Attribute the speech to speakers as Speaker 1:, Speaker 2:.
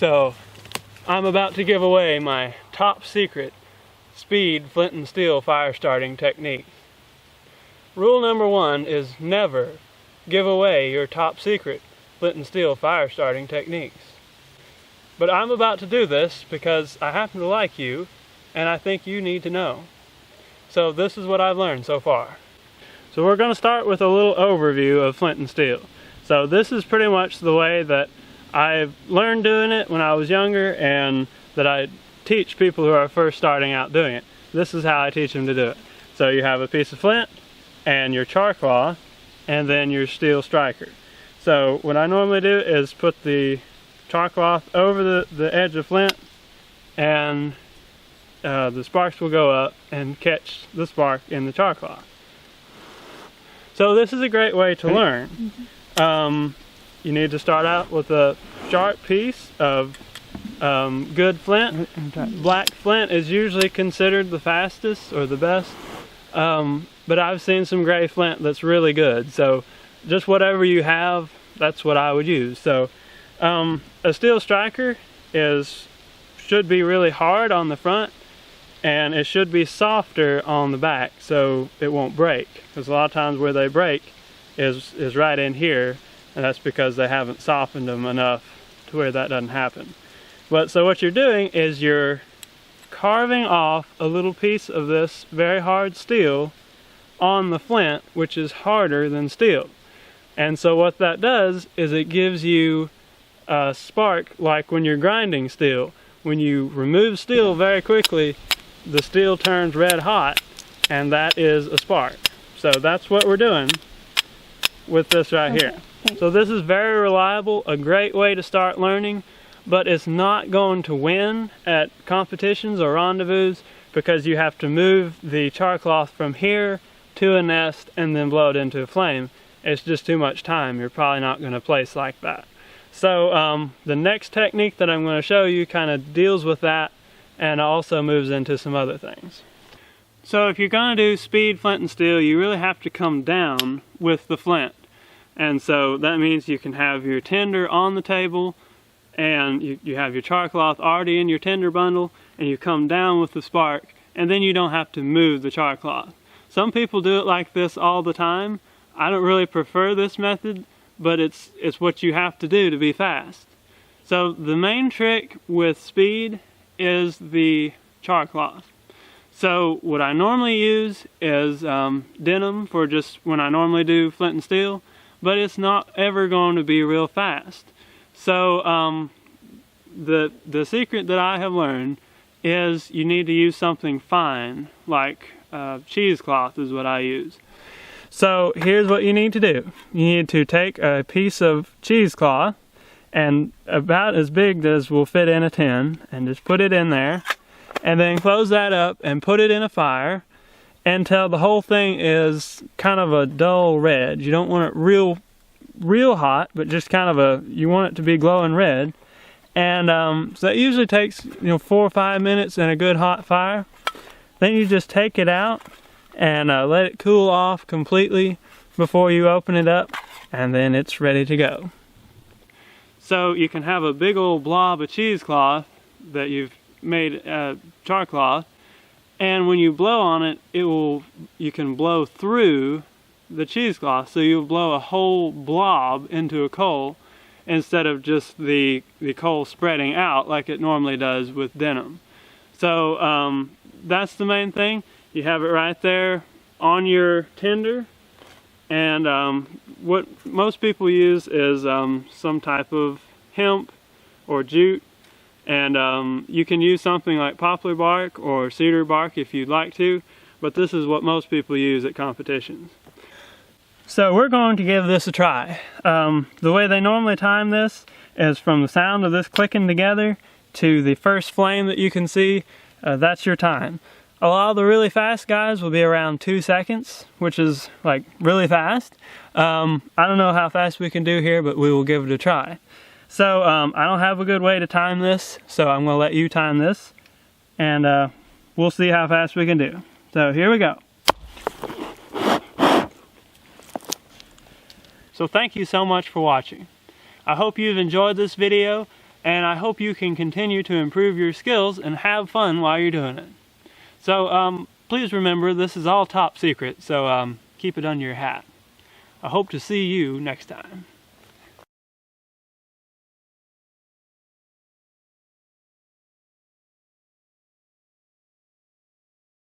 Speaker 1: So I'm about to give away my top secret Speed flint and steel fire starting technique. Rule number 1 is never give away your top secret flint and steel fire starting techniques. But I'm about to do this because I happen to like you and I think you need to know. So this is what I've learned so far. So we're going to start with a little overview of flint and steel. So this is pretty much the way that I've learned doing it when I was younger and that I teach people who are first starting out doing it. This is how I teach them to do it. So you have a piece of flint and your char cloth and then your steel striker. So what I normally do is put the char cloth over the edge of flint, and the sparks will go up and catch the spark in the char cloth. So this is a great way to learn. You need to start out with a sharp piece of good flint. Black flint is usually considered the fastest or the best, but I've seen some gray flint that's really good. So just whatever you have, that's what I would use. So a steel striker should be really hard on the front, and it should be softer on the back so it won't break, because a lot of times where they break is right in here, and that's because they haven't softened them enough to where that doesn't happen. But so what you're doing is you're carving off a little piece of this very hard steel on the flint, which is harder than steel. And so what that does is it gives you a spark, like when you're grinding steel. When you remove steel very quickly, the steel turns red hot, and that is a spark. So that's what we're doing with this right here. So this is very reliable, a great way to start learning, but it's not going to win at competitions or rendezvous because you have to move the char cloth from here to a nest and then blow it into a flame. It's just too much time. You're probably not going to place like that. So the next technique that I'm going to show you kind of deals with that and also moves into some other things. So if you're going to do speed flint and steel, you really have to come down with the flint. And so that means you can have your tinder on the table, and you have your char cloth already in your tinder bundle, and you come down with the spark, and then you don't have to move the char cloth. Some people do it like this all the time. I don't really prefer this method, but it's what you have to do to be fast. So the main trick with speed is the char cloth. So what I normally use is denim for just when I normally do flint and steel, but it's not ever going to be real fast. So the secret that I have learned is you need to use something fine, like cheesecloth is what I use. So here's what you need to do. You need to take a piece of cheesecloth, and about as big as will fit in a tin, and just put it in there, and then close that up and put it in a fire until the whole thing is kind of a dull red. You don't want it real hot, but just kind of you want it to be glowing red. And so that usually takes 4 or 5 minutes in a good hot fire. Then you just take it out and let it cool off completely before you open it up, and then it's ready to go. So you can have a big old blob of cheesecloth that you've made char cloth, and when you blow on it, you can blow through the cheesecloth, so you'll blow a whole blob into a coal instead of just the coal spreading out like it normally does with denim. So that's the main thing. You have it right there on your tinder, and what most people use is some type of hemp or jute, and you can use something like poplar bark or cedar bark if you'd like to, but this is what most people use at competitions. So we're going to give this a try. The way they normally time this is from the sound of this clicking together to the first flame that you can see. That's your time. A lot of the really fast guys will be around 2 seconds, which is like really fast. I don't know how fast we can do here, but we will give it a try. So I don't have a good way to time this, so I'm going to let you time this, and we'll see how fast we can do. So here we go. So thank you so much for watching. I hope you've enjoyed this video, and I hope you can continue to improve your skills and have fun while you're doing it. So please remember, this is all top secret, so keep it under your hat. I hope to see you next time.